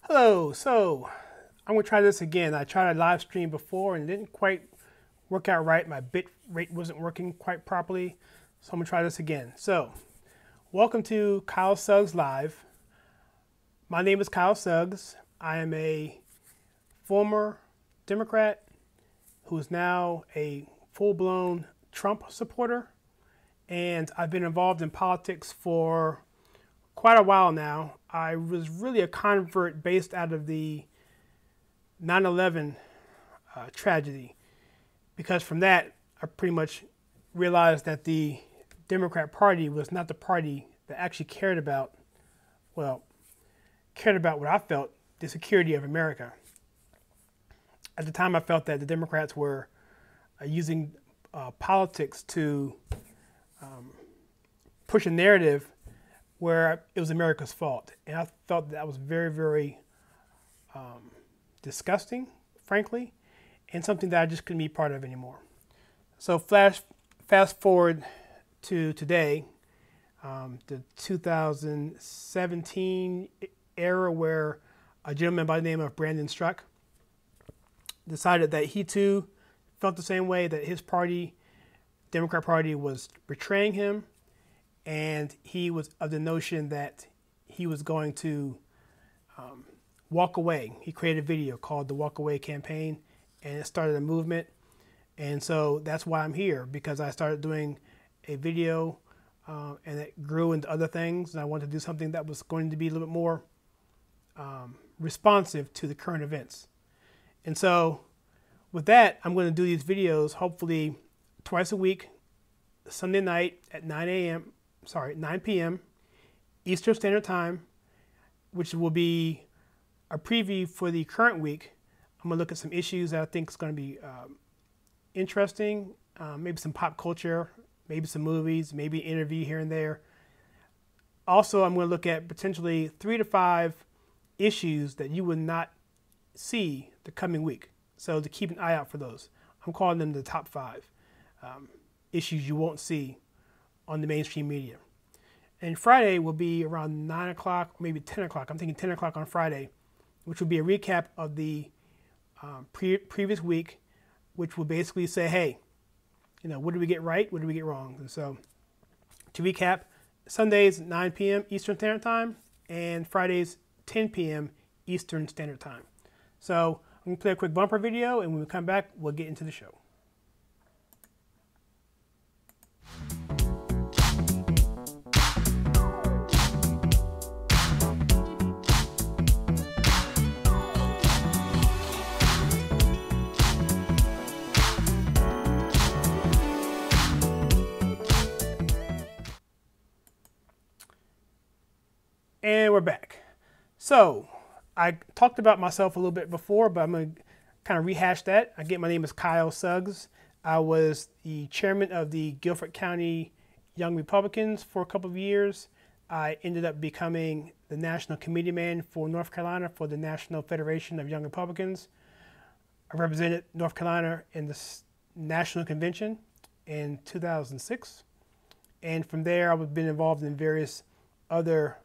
Hello, so I'm gonna try this again. I tried a live stream before and it didn't quite work out right. My bit rate wasn't working quite properly, so I'm gonna try this again. So, welcome to Kyle Suggs Live. My name is Kyle Suggs. I am a former Democrat who is now a full-blown Trump supporter, and I've been involved in politics for quite a while now. I was really a convert based out of the 9/11 tragedy, because from that I pretty much realized that the Democrat Party was not the party that actually cared about what I felt, the security of America. At the time, I felt that the Democrats were using politics to push a narrative where it was America's fault. And I felt that was very, very disgusting, frankly, and something that I just couldn't be part of anymore. So fast forward to today, the 2017 era, where a gentleman by the name of Brandon Struck decided that he too felt the same way, that his party, Democrat Party, was betraying him, and he was of the notion that he was going to walk away. He created a video called the WalkAway campaign, and it started a movement. And so that's why I'm here, because I started doing a video and it grew into other things, and I wanted to do something that was going to be a little bit more responsive to the current events. And so with that, I'm going to do these videos hopefully twice a week, Sunday night at 9 p.m. Eastern Standard Time, which will be a preview for the current week. I'm going to look at some issues that I think is going to be interesting, maybe some pop culture, maybe some movies, maybe an interview here and there. Also, I'm going to look at potentially 3 to 5 issues that you would not see the coming week. So to keep an eye out for those. I'm calling them the top 5 issues you won't see on the mainstream media. And Friday will be around 9 o'clock, maybe 10 o'clock. I'm thinking 10 o'clock on Friday, which will be a recap of the previous week, which will basically say, hey, what did we get right? What did we get wrong? And so to recap, Sundays 9 p.m. Eastern Standard Time and Fridays 10 p.m. Eastern Standard Time. So I'm going to play a quick bumper video, and when we come back, we'll get into the show. And we're back. So I talked about myself a little bit before, but I'm going to kind of rehash that. Again, my name is Kyle Suggs. I was the chairman of the Guilford County Young Republicans for a couple of years. I ended up becoming the national committee man for North Carolina for the National Federation of Young Republicans. I represented North Carolina in the National Convention in 2006. And from there, I've been involved in various other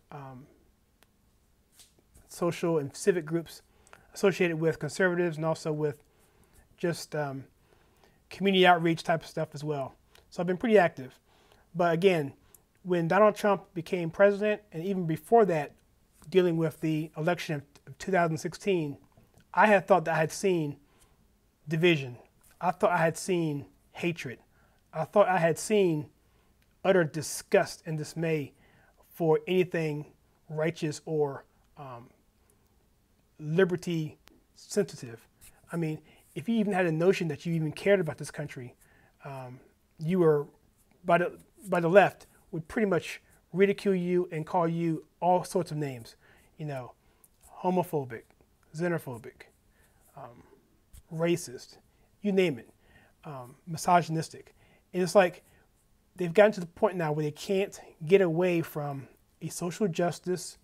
social and civic groups associated with conservatives, and also with just community outreach type of stuff as well. So I've been pretty active. But again, when Donald Trump became president, and even before that, dealing with the election of 2016, I had thought that I had seen division. I thought I had seen hatred. I thought I had seen utter disgust and dismay for anything righteous or liberty sensitive. I mean, if you even had a notion that you even cared about this country, you were, by the left, would pretty much ridicule you and call you all sorts of names, homophobic, xenophobic, racist, you name it, misogynistic. And it's like they've gotten to the point now where they can't get away from a social justice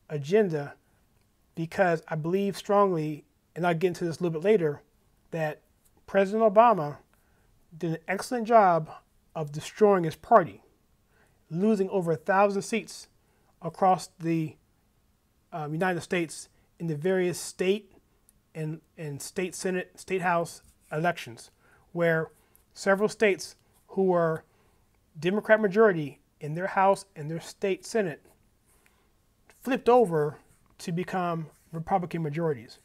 agenda, because I believe strongly, and I'll get into this a little bit later, that President Obama did an excellent job of destroying his party, losing over 1,000 seats across the United States in the various state and state Senate, state House elections, where several states who were Democrat majority in their House and their state Senate flipped over to become Republican majorities.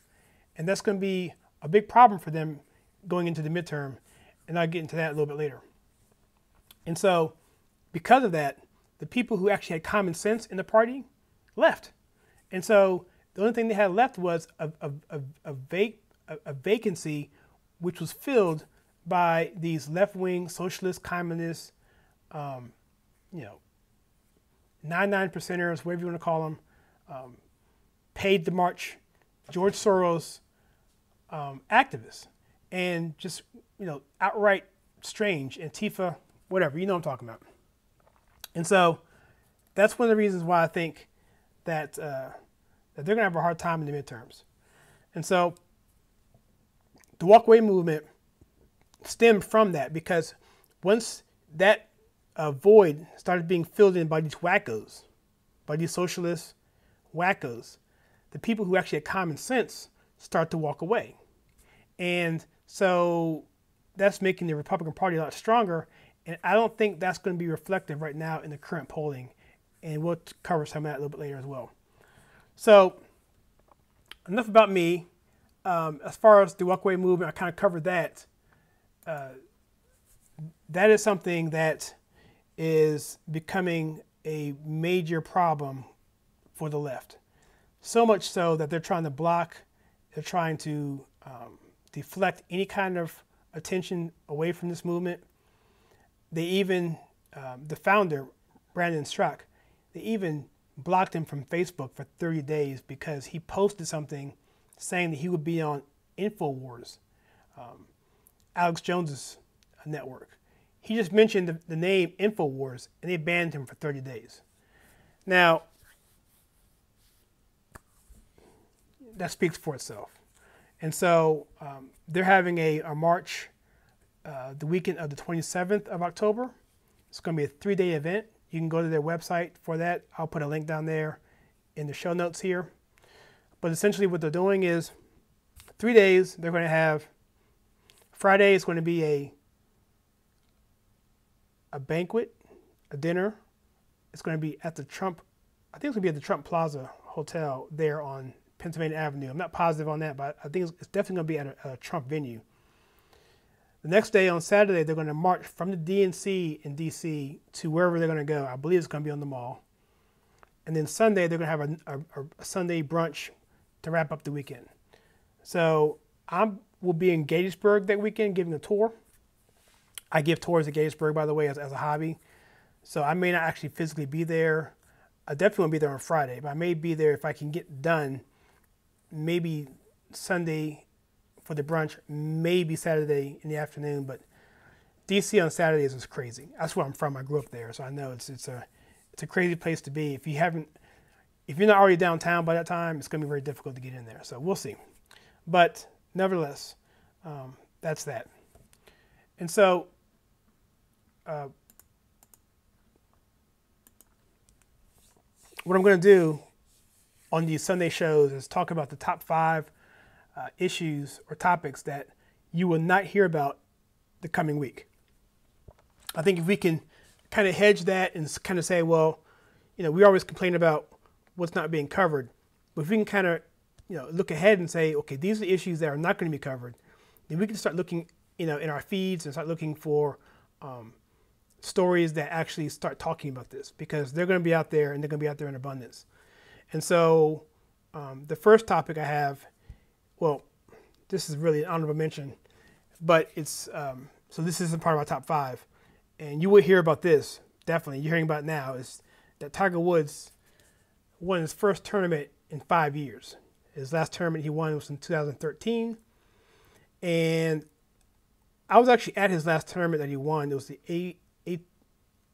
And that's going to be a big problem for them going into the midterm, and I'll get into that a little bit later. And so, because of that, the people who actually had common sense in the party left. And so, the only thing they had left was a vacancy, which was filled by these left-wing socialist, communist, 99%ers, whatever you want to call them, paid to march, George Soros activists, and just, outright strange, Antifa, whatever, you know what I'm talking about. And so that's one of the reasons why I think that, that they're going to have a hard time in the midterms. And so the WalkAway movement stemmed from that, because once that void started being filled in by these wackos, by these socialist wackos, the people who actually had common sense start to walk away. And so that's making the Republican Party a lot stronger. And I don't think that's going to be reflective right now in the current polling. And we'll cover some of that a little bit later as well. So enough about me. As far as the WalkAway movement, I kind of covered that. That is something that is becoming a major problem for the left. So much so that they're trying to block, they're trying to deflect any kind of attention away from this movement. They even, the founder, Brandon Strzok, they even blocked him from Facebook for 30 days because he posted something saying that he would be on InfoWars, Alex Jones's network. He just mentioned the name InfoWars, and they banned him for 30 days. Now, that speaks for itself. And so they're having a march the weekend of the 27th of October. It's going to be a 3-day event. You can go to their website for that. I'll put a link down there in the show notes here. But essentially what they're doing is 3 days. They're going to have Friday is going to be a banquet, a dinner. It's going to be at the Trump, I think it's going to be at the Trump Plaza Hotel there on Pennsylvania Avenue. I'm not positive on that, but I think it's definitely going to be at a Trump venue. The next day, on Saturday, they're going to march from the DNC in D.C. to wherever they're going to go. I believe it's going to be on the Mall. And then Sunday, they're going to have a Sunday brunch to wrap up the weekend. So I will be in Gettysburg that weekend giving a tour. I give tours at Gettysburg, by the way, as a hobby. So I may not actually physically be there. I definitely won't be there on Friday, but I may be there if I can get done. Maybe Sunday for the brunch, maybe Saturday in the afternoon, but DC on Saturdays is crazy. That's where I'm from. I grew up there, so I know it's a crazy place to be. If you're not already downtown by that time, it's going to be very difficult to get in there. So we'll see. But nevertheless, that's that. And so what I'm going to do on these Sunday shows is talk about the top 5 issues or topics that you will not hear about the coming week. I think if we can kind of hedge that and kind of say, well, we always complain about what's not being covered, but if we can kind of, look ahead and say, okay, these are the issues that are not going to be covered, then we can start looking, in our feeds and start looking for stories that actually start talking about this, because they're going to be out there and they're going to be out there in abundance. And so the first topic I have, well, this is really an honorable mention, but it's, so this isn't part of my top 5. And you will hear about this, definitely. You're hearing about it now, is that Tiger Woods won his first tournament in 5 years. His last tournament he won was in 2013. And I was actually at his last tournament that he won. It was the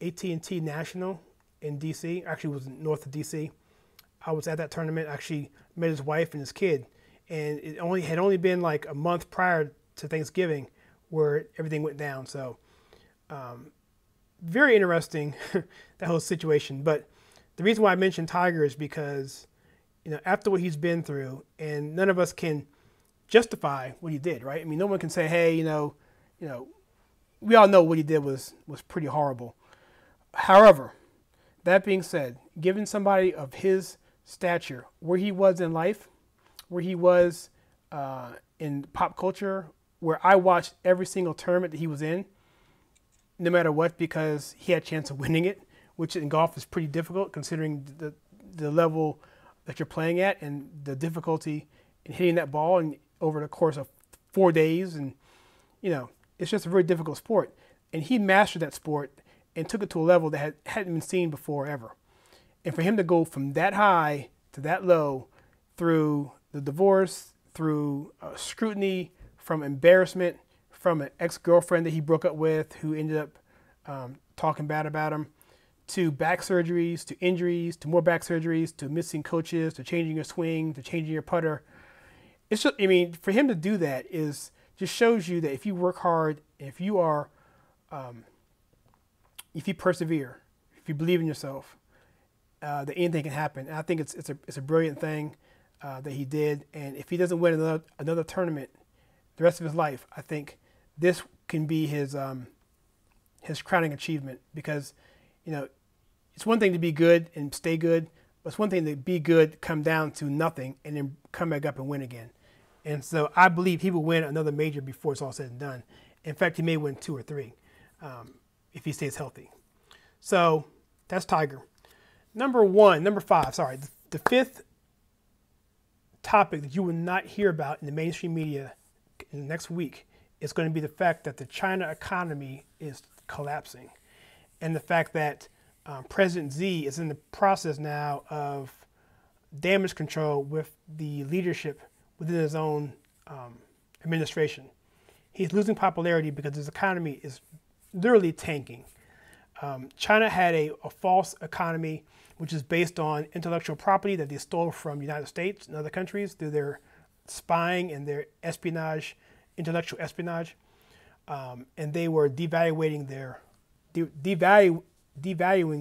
AT&T National in D.C. Actually, it was north of D.C. I was at that tournament. Actually met his wife and his kid. And it had only been like a month prior to Thanksgiving where everything went down. So very interesting, that whole situation. But the reason why I mentioned Tiger is because after what he's been through, and none of us can justify what he did, right? I mean, no one can say, hey, we all know what he did was pretty horrible. However, that being said, given somebody of his stature, where he was in life, where he was in pop culture, where I watched every single tournament that he was in, no matter what, because he had a chance of winning it, which in golf is pretty difficult considering the level that you're playing at and the difficulty in hitting that ball and over the course of 4 days. And, it's just a very difficult sport. And he mastered that sport and took it to a level that hadn't been seen before ever. And for him to go from that high to that low through the divorce, through scrutiny, from embarrassment, from an ex-girlfriend that he broke up with who ended up talking bad about him, to back surgeries, to injuries, to more back surgeries, to missing coaches, to changing your swing, to changing your putter. It's just, for him to do that just shows you that if you work hard, if you are, if you persevere, if you believe in yourself, that anything can happen. And I think it's a brilliant thing that he did. And if he doesn't win another tournament the rest of his life, I think this can be his crowning achievement, because, it's one thing to be good and stay good, but it's one thing to be good, come down to nothing, and then come back up and win again. And so I believe he will win another major before it's all said and done. In fact, he may win 2 or 3 if he stays healthy. So that's Tiger. Number 5, the fifth topic that you will not hear about in the mainstream media in the next week is going to be the fact that the China economy is collapsing, and the fact that President Xi is in the process now of damage control with the leadership within his own administration. He's losing popularity because his economy is literally tanking. China had a false economy, which is based on intellectual property that they stole from the United States and other countries through their spying and their espionage, intellectual espionage. And they were devaluing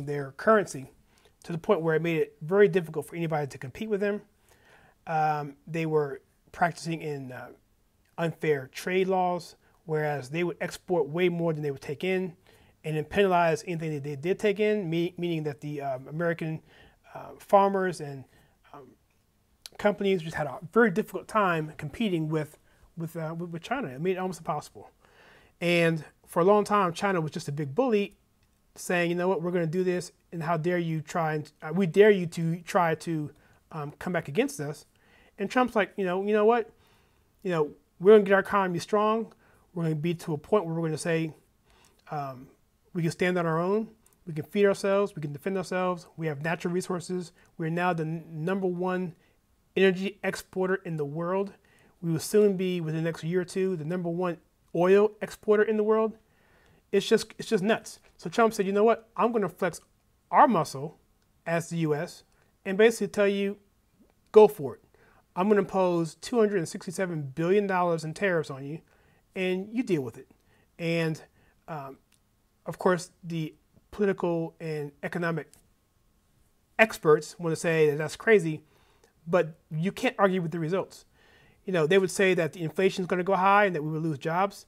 their currency to the point where it made it very difficult for anybody to compete with them. They were practicing in unfair trade laws, whereas they would export way more than they would take in, and then penalize anything that they did take in, meaning that the American farmers and companies just had a very difficult time competing with China. It made it almost impossible. And for a long time, China was just a big bully, saying, you know what, we're going to do this, and how dare you try, and we dare you to try to come back against us. And Trump's like, you know what, we're going to get our economy strong. We're going to be to a point where we're going to say we can stand on our own. We can feed ourselves. We can defend ourselves. We have natural resources. We're now the #1 energy exporter in the world. We will soon be, within the next year or two, the #1 oil exporter in the world. It's just nuts. So Trump said, you know what? I'm going to flex our muscle as the U.S. and basically tell you, go for it. I'm going to impose $267 billion in tariffs on you, and you deal with it. And of course, the political and economic experts want to say that that's crazy, but you can't argue with the results. They would say that the inflation is going to go high and that we will lose jobs,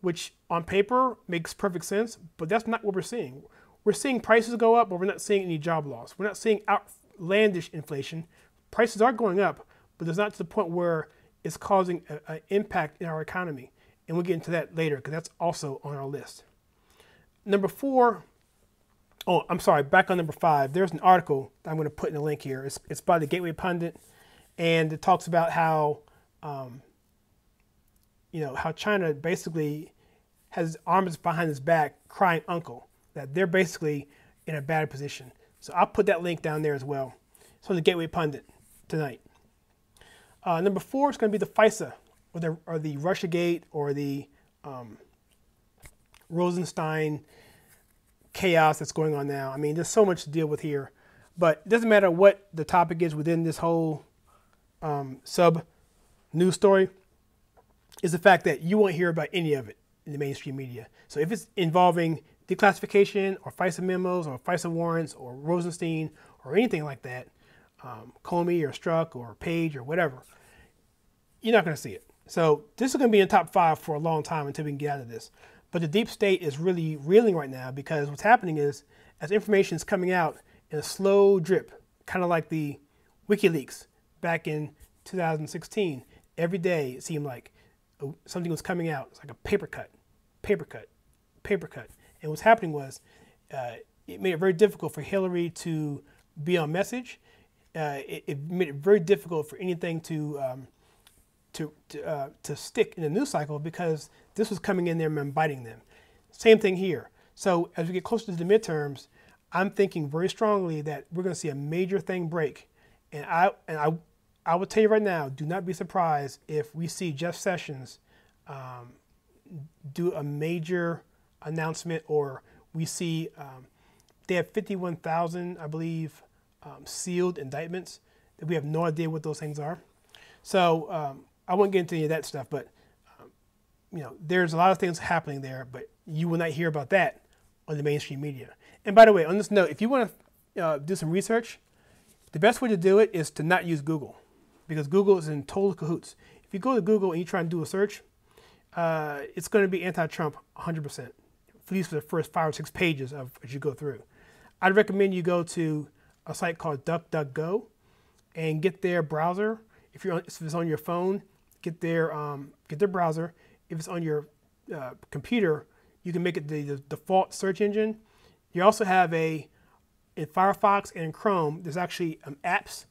which on paper makes perfect sense, but that's not what we're seeing. We're seeing prices go up, but we're not seeing any job loss. We're not seeing outlandish inflation. Prices are going up, but it's not to the point where it's causing an impact in our economy. And we'll get into that later, because that's also on our list. Number 4, back on number 5, there's an article that I'm going to put in the link here. It's by the Gateway Pundit, and it talks about how how China basically has arms behind its back crying uncle, that they're basically in a bad position. So I'll put that link down there as well. It's on the Gateway Pundit tonight. Number 4 is going to be the FISA, or the Russiagate, or the Rosenstein chaos that's going on now. There's so much to deal with here, but it doesn't matter what the topic is within this whole sub news story, is the fact that you won't hear about any of it in the mainstream media. So if it's involving declassification or FISA memos or FISA warrants or Rosenstein or anything like that, Comey or Strzok or Page or whatever, you're not going to see it. So this is going to be in the top 5 for a long time until we can get out of this. But the deep state is really reeling right now because what's happening is as information is coming out in a slow drip, kind of like the WikiLeaks back in 2016, every day it seemed like something was coming out. It's like a paper cut, paper cut, paper cut. And what's happening was it made it very difficult for Hillary to be on message. It made it very difficult for anything to stick in the news cycle because this was coming in there and biting them. Same thing here. So as we get closer to the midterms, I'm thinking very strongly that we're going to see a major thing break. And I will tell you right now, do not be surprised if we see Jeff Sessions do a major announcement, or we see they have 51,000, I believe, sealed indictments that we have no idea what those things are. So I won't get into any of that stuff, but there's a lot of things happening there, but you will not hear about that on the mainstream media. And by the way, on this note, if you want to do some research, the best way to do it is to not use Google, because Google is in total cahoots. If you go to Google and you try and do a search, it's going to be anti-Trump 100%, at least for the first 5 or 6 pages as you go through. I'd recommend you go to a site called DuckDuckGo and get their browser. If it's on your phone, get their browser. If it's on your computer, you can make it the default search engine. You also have in Firefox and in Chrome, there's actually apps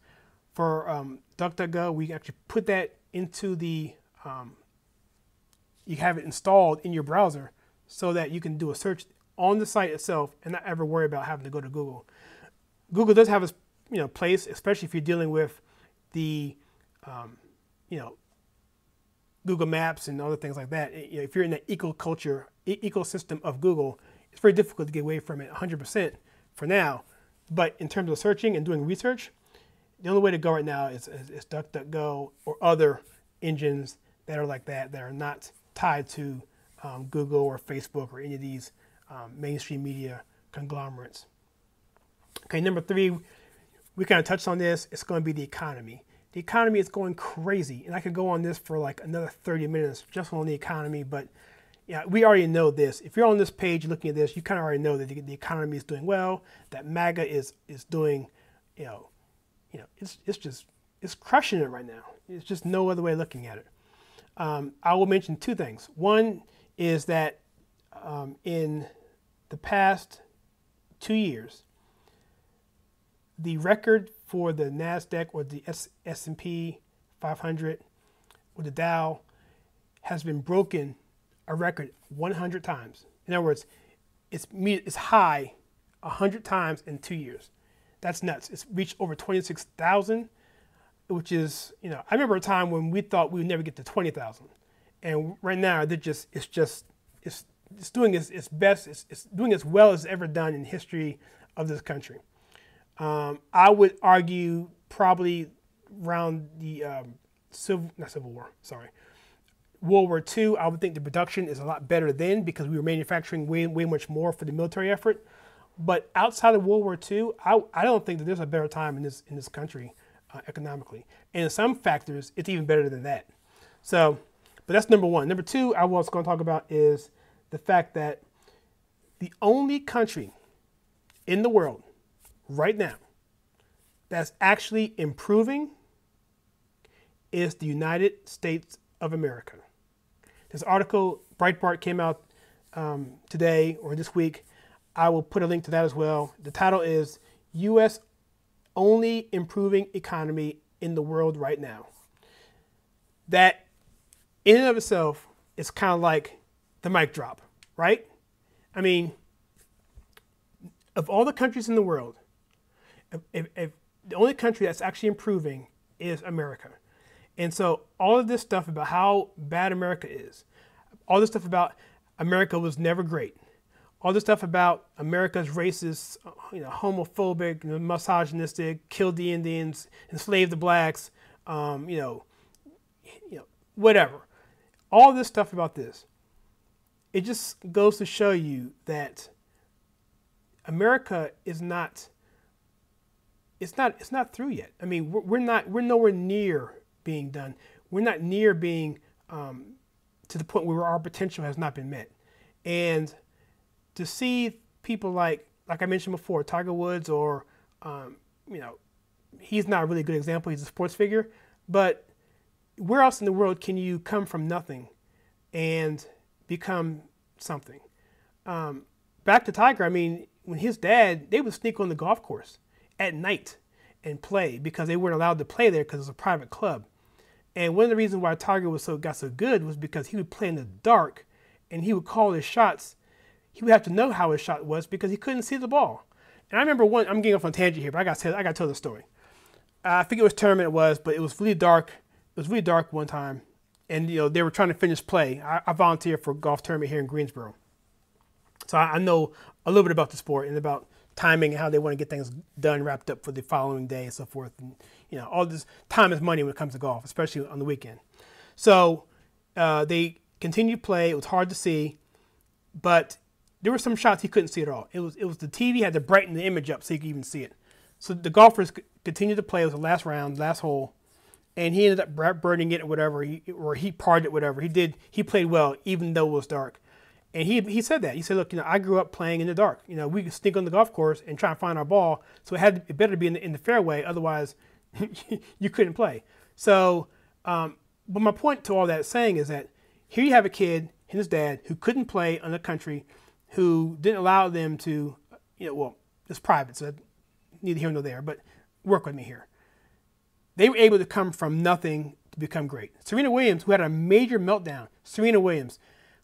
for DuckDuckGo. We actually put that into you have it installed in your browser so that you can do a search on the site itself and not ever worry about having to go to Google. Google does have a place, especially if you're dealing with the Google Maps and other things like that. If you're in the ecosystem of Google, it's very difficult to get away from it 100% for now. But in terms of searching and doing research, the only way to go right now is DuckDuckGo or other engines that are like that are not tied to Google or Facebook or any of these mainstream media conglomerates. Okay, number 3, we kind of touched on this. It's going to be the economy. The economy is going crazy, and I could go on this for like another 30 minutes just on the economy, but yeah, we already know this. If you're on this page looking at this, you kind of already know that the economy is doing well, that MAGA is doing, it's crushing it right now. It's just no other way of looking at it. I will mention 2 things. One is that in the past 2 years, the record for the NASDAQ or the S&P 500 or the Dow has been broken a record 100 times. In other words, it's high 100 times in 2 years. That's nuts. It's reached over 26,000, which is, I remember a time when we thought we would never get to 20,000. And right now, it's doing its best. It's doing as well as it's ever done in the history of this country. I would argue probably around the World War II, I would think the production is a lot better then because we were manufacturing way much more for the military effort. But outside of World War II, I don't think that there's a better time in this country economically. And in some factors, it's even better than that. So, but that's number 1. Number 2, I was going to talk about is the fact that the only country in the world right now that's actually improving is the United States of America. This article, Breitbart, came out today or this week. I will put a link to that as well. The title is U.S. Only Improving Economy in the World Right Now. That in and of itself is kind of like the mic drop, right? I mean, of all the countries in the world, if the only country that's actually improving is America. And so all of this stuff about how bad America is, all this stuff about America was never great, all this stuff about America's racist, homophobic, misogynistic, killed the Indians, enslaved the blacks, whatever. All this stuff about this, it just goes to show you that America is not it's not through yet. I mean, we're nowhere near being done. We're not near being to the point where our potential has not been met. And to see people like I mentioned before, Tiger Woods, or you know, he's not a really good example. He's a sports figure, but where else in the world can you come from nothing and become something? Back to Tiger, I mean, when his dad, they would sneak on the golf course at night and play because they weren't allowed to play there because it was a private club. And one of the reasons why Tiger got so good was because he would play in the dark and he would call his shots. He would have to know how his shot was because he couldn't see the ball. And I remember I'm getting off on a tangent here, but I got to tell the story. I forget which tournament it was, but it was really dark. It was really dark one time, and they were trying to finish play. I volunteer for a golf tournament here in Greensboro, so I know a little bit about the sport and about timing and how they want to get things done, wrapped up for the following day and so forth. And all this time is money when it comes to golf, especially on the weekend. So they continued to play. It was hard to see, but there were some shots he couldn't see at all. It was the TV had to brighten the image up so you could even see it. So the golfers continued to play. It was the last round, last hole, and he ended up birding it or whatever, or he parred it, whatever. He played well even though it was dark. And he said that. He said, look, I grew up playing in the dark. We could sneak on the golf course and try and find our ball. So it better be in the fairway. Otherwise, you couldn't play. So, but my point to all that saying is that here you have a kid and his dad who couldn't play in the country, who didn't allow them to, well, it's private, so neither here nor there, but work with me here. They were able to come from nothing to become great. Serena Williams, who had a major meltdown,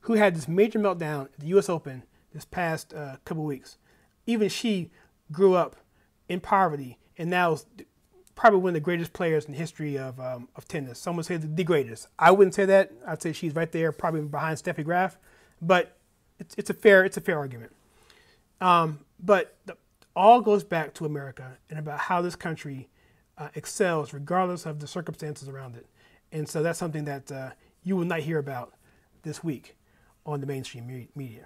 who had this major meltdown at the U.S. Open this past couple weeks. Even she grew up in poverty and now is probably one of the greatest players in the history of tennis. Some would say the greatest. I wouldn't say that. I'd say she's right there, probably behind Steffi Graf. But it's a fair argument. But all goes back to America and about how this country excels regardless of the circumstances around it. And so that's something that you will not hear about this week on the mainstream media.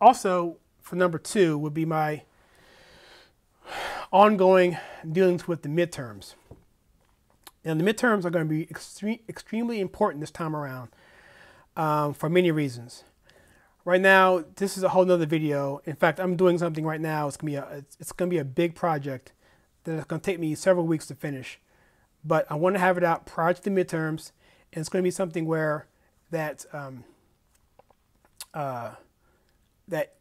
Also, for number 2 would be my ongoing dealings with the midterms. And the midterms are going to be extremely important this time around for many reasons. Right now, this is a whole nother video. In fact, I'm doing something right now. It's going to be a big project that is going to take me several weeks to finish. But I want to have it out prior to the midterms, and it's going to be something where that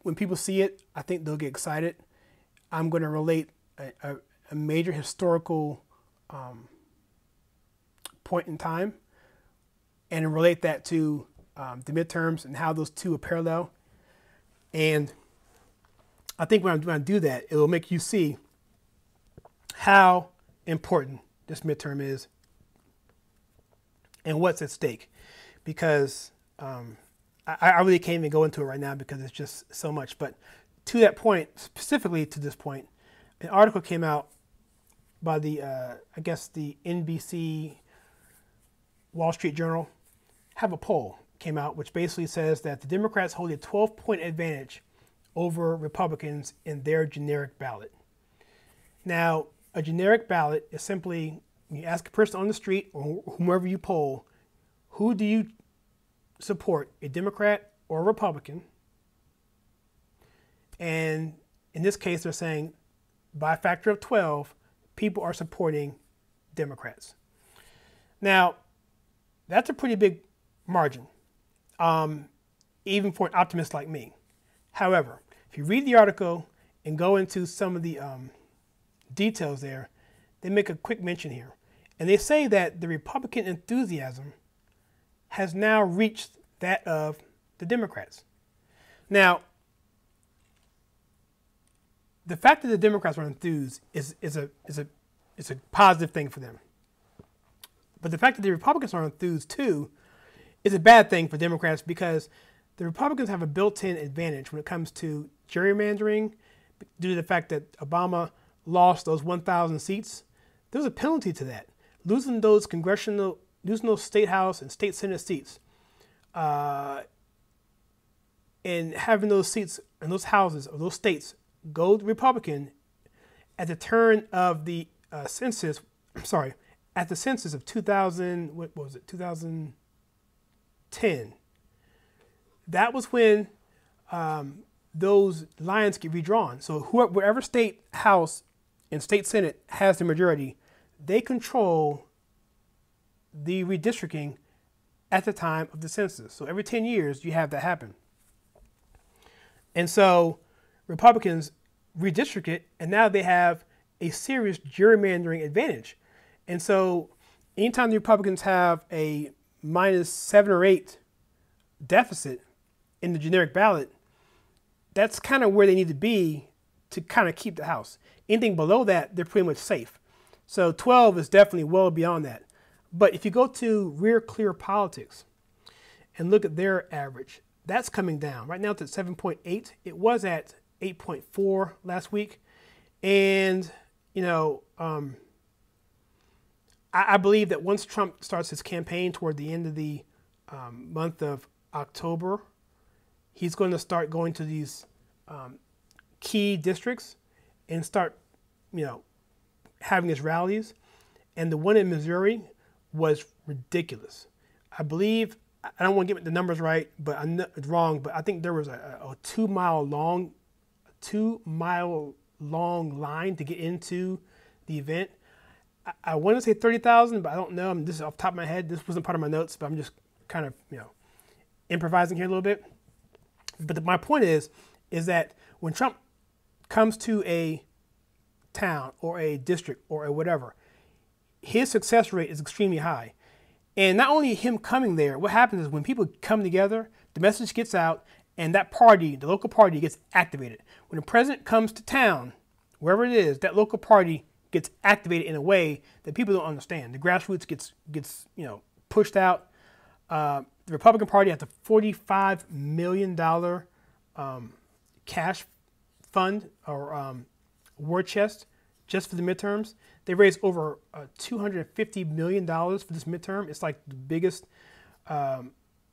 when people see it, I think they'll get excited. I'm going to relate a major historical point in time and relate that to the midterms and how those two are parallel. And I think when I do that, it will make you see how important this midterm is and what's at stake. Because I really can't even go into it right now because it's just so much. But to that point, specifically to this point, an article came out by the, I guess the NBC Wall Street Journal, have a poll came out which basically says that the Democrats hold a 12-point advantage over Republicans in their generic ballot. Now, a generic ballot is simply, you ask a person on the street or whomever you poll, who do you support, a Democrat or a Republican? And in this case, they're saying by a factor of 12, people are supporting Democrats. Now, that's a pretty big margin, even for an optimist like me. However, if you read the article and go into some of the details there, they make a quick mention here. And they say that the Republican enthusiasm has now reached that of the Democrats. Now, the fact that the Democrats are enthused is a positive thing for them. But the fact that the Republicans are enthused too is a bad thing for Democrats because the Republicans have a built-in advantage when it comes to gerrymandering due to the fact that Obama lost those 1,000 seats. There's a penalty to that. Losing those state house and state senate seats, and having those seats and those houses or those states go Republican at the turn of the census, sorry, at the census of 2000, what was it, 2010, that was when those lines get redrawn. So wherever state house and state senate has the majority, they control the redistricting at the time of the census. So every 10 years, you have that happen. And so Republicans redistrict it, and now they have a serious gerrymandering advantage. And so anytime the Republicans have a -7 or 8 deficit in the generic ballot, that's kind of where they need to be to kind of keep the House. Anything below that, they're pretty much safe. So 12 is definitely well beyond that. But if you go to Rear Clear Politics and look at their average, that's coming down. Right now it's at 7.8. It was at 8.4 last week. And, you know, I believe that once Trump starts his campaign toward the end of the month of October, he's going to start going to these key districts and start, you know, having his rallies. And the one in Missouri was ridiculous. I believe, I don't want to get the numbers right, but I know it's wrong, but I think there was a 2 mile long line to get into the event. I want to say 30,000, but I don't know. This is off the top of my head. This wasn't part of my notes, but I'm just kind of, you know, improvising here a little bit. But my point is that when Trump comes to a town or a district or a whatever, his success rate is extremely high. And not only him coming there, what happens is when people come together, the message gets out, and that party, the local party, gets activated. When the president comes to town, wherever it is, that local party gets activated in a way that people don't understand. The grassroots gets you know, pushed out. The Republican Party has a $45 million cash fund or war chest just for the midterms. They raised over $250 million for this midterm. It's like the biggest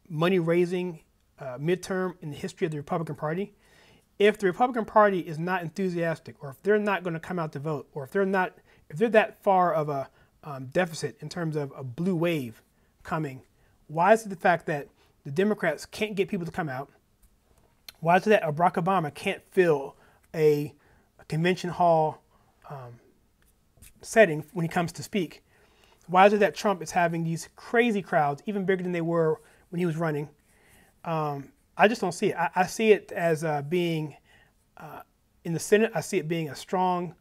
money-raising midterm in the history of the Republican Party. If the Republican Party is not enthusiastic, or if they're not going to come out to vote, or if they're that far of a deficit in terms of a blue wave coming, why is it the fact that the Democrats can't get people to come out? Why is it that Barack Obama can't fill a convention hall setting when he comes to speak? Why is it that Trump is having these crazy crowds, even bigger than they were when he was running? I just don't see it. I see it as being, in the Senate, I see it being a strong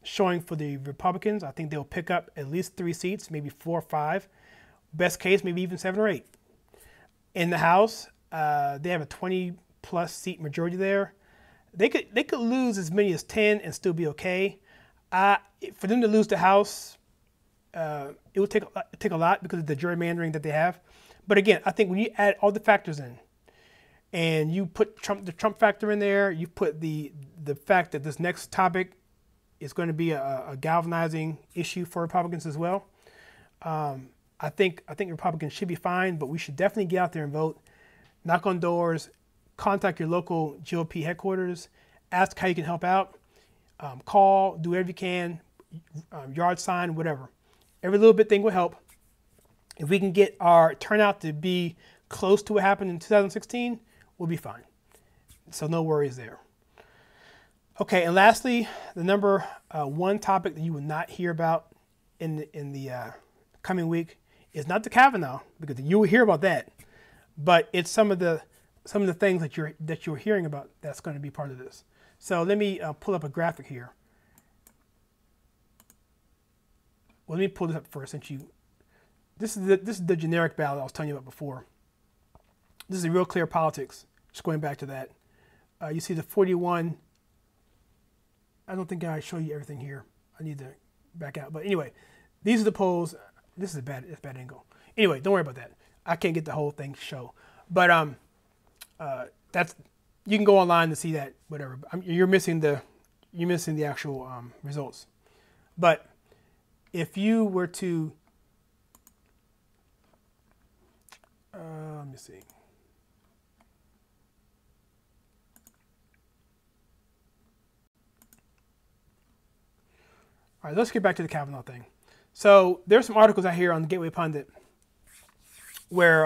showing for the Republicans. I think they'll pick up at least 3 seats, maybe 4 or 5. Best case, maybe even 7 or 8. In the House, they have a 20-plus seat majority there. They could lose as many as 10 and still be okay. For them to lose the House, it would take a lot because of the gerrymandering that they have. But again, I think when you add all the factors in, and you put the Trump factor in there, you put the fact that this next topic is going to be a galvanizing issue for Republicans as well. I think Republicans should be fine, but we should definitely get out there and vote. Knock on doors, contact your local GOP headquarters, ask how you can help out, call, do whatever you can, yard sign, whatever. Every little bit thing will help. If we can get our turnout to be close to what happened in 2016, we'll be fine. So no worries there. Okay, and lastly, the number one topic that you will not hear about in the coming week is not the Kavanaugh, because you will hear about that, but it's some of the things that you're hearing about that's going to be part of this. So let me pull up a graphic here. Well, let me pull this up first, since this is the generic ballot I was telling you about before. This is a Real Clear Politics. Just going back to that, you see the 41. I don't think I show you everything here. I need to back out. But anyway, these are the polls. This is a bad angle. Anyway, don't worry about that. I can't get the whole thing to show. But that's, you can go online to see that. Whatever. You're missing the actual results. But if you were to let me see. All right, let's get back to the Kavanaugh thing. So there's some articles out here on the Gateway Pundit where,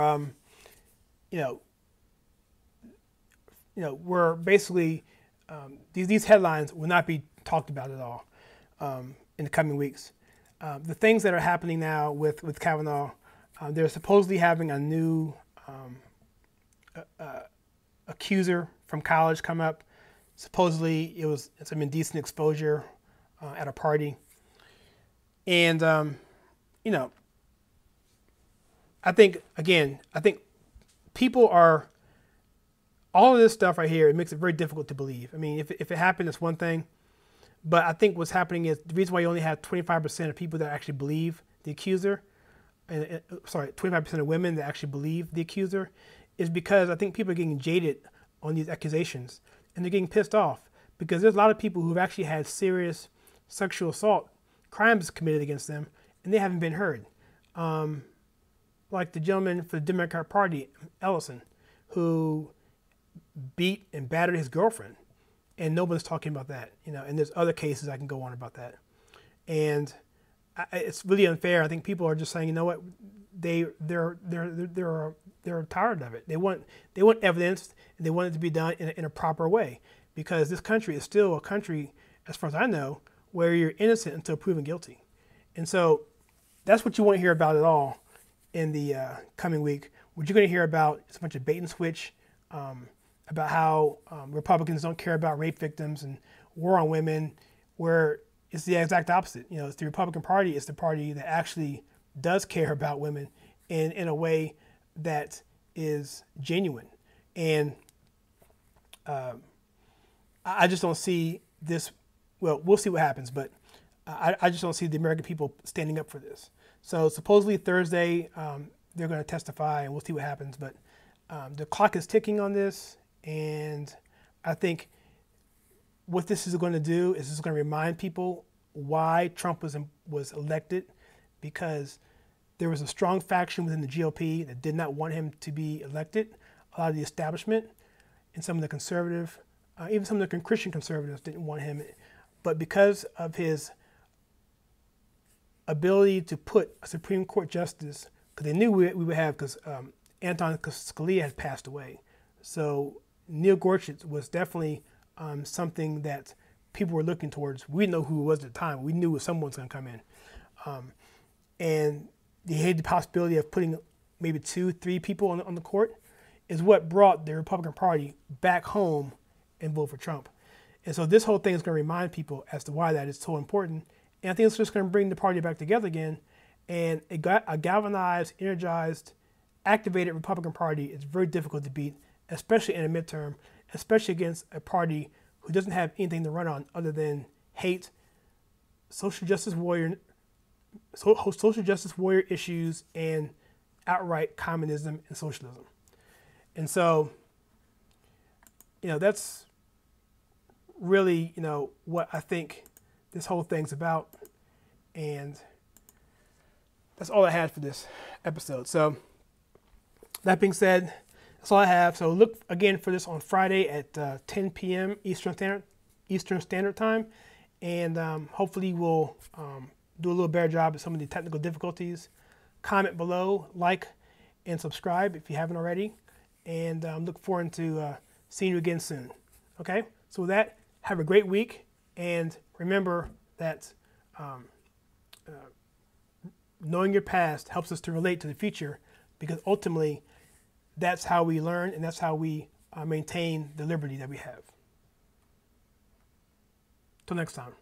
where basically these headlines will not be talked about at all in the coming weeks. The things that are happening now with Kavanaugh, they're supposedly having a new accuser from college come up. Supposedly it's some indecent exposure at a party. And, I think people are, all of this stuff right here, it makes it very difficult to believe. I mean, if it happened, it's one thing. But I think what's happening is the reason why you only have 25% of people that actually believe the accuser, 25% of women that actually believe the accuser, is because I think people are getting jaded on these accusations. And they're getting pissed off because there's a lot of people who've actually had serious sexual assault crimes committed against them, and they haven't been heard. Like the gentleman for the Democrat Party, Ellison, who beat and battered his girlfriend, and nobody's talking about that. And there's other cases I can go on about that. And it's really unfair. I think people are just saying, you know what, they're tired of it. They want evidence, and they want it to be done in a proper way, because this country is still a country, as far as I know, where you're innocent until proven guilty. And so that's what you won't hear about at all in the coming week. What you're going to hear about is a bunch of bait and switch about how Republicans don't care about rape victims and war on women, where it's the exact opposite. It's the Republican Party. It's the party that actually does care about women in a way that is genuine. And I just don't see this. Well, we'll see what happens, but I just don't see the American people standing up for this. So supposedly Thursday, they're going to testify, and we'll see what happens. But the clock is ticking on this, and I think what this is going to do is it's going to remind people why Trump was elected, because there was a strong faction within the GOP that did not want him to be elected. A lot of the establishment and some of the conservative, even some of the Christian conservatives didn't want him. But because of his ability to put a Supreme Court justice, because they knew we would have, because Anton Scalia had passed away. So Neil Gorsuch was definitely something that people were looking towards. We didn't know who it was at the time. We knew someone was going to come in. And they had the possibility of putting maybe 2-3 people on the court, is what brought the Republican Party back home and vote for Trump. And so this whole thing is going to remind people as to why that is so important. And I think it's just going to bring the party back together again. And a galvanized, energized, activated Republican Party is very difficult to beat, especially in a midterm, especially against a party who doesn't have anything to run on other than hate, social justice warrior issues, and outright communism and socialism. And so, that's really, what I think this whole thing's about. And that's all I had for this episode. So that being said, that's all I have. So look again for this on Friday at 10 p.m. Eastern Standard Time. And hopefully we'll do a little better job at some of the technical difficulties. Comment below, like, and subscribe if you haven't already. And look forward to seeing you again soon. Okay? So with that, have a great week. And remember that knowing your past helps us to relate to the future, because ultimately that's how we learn, and that's how we maintain the liberty that we have. Till next time.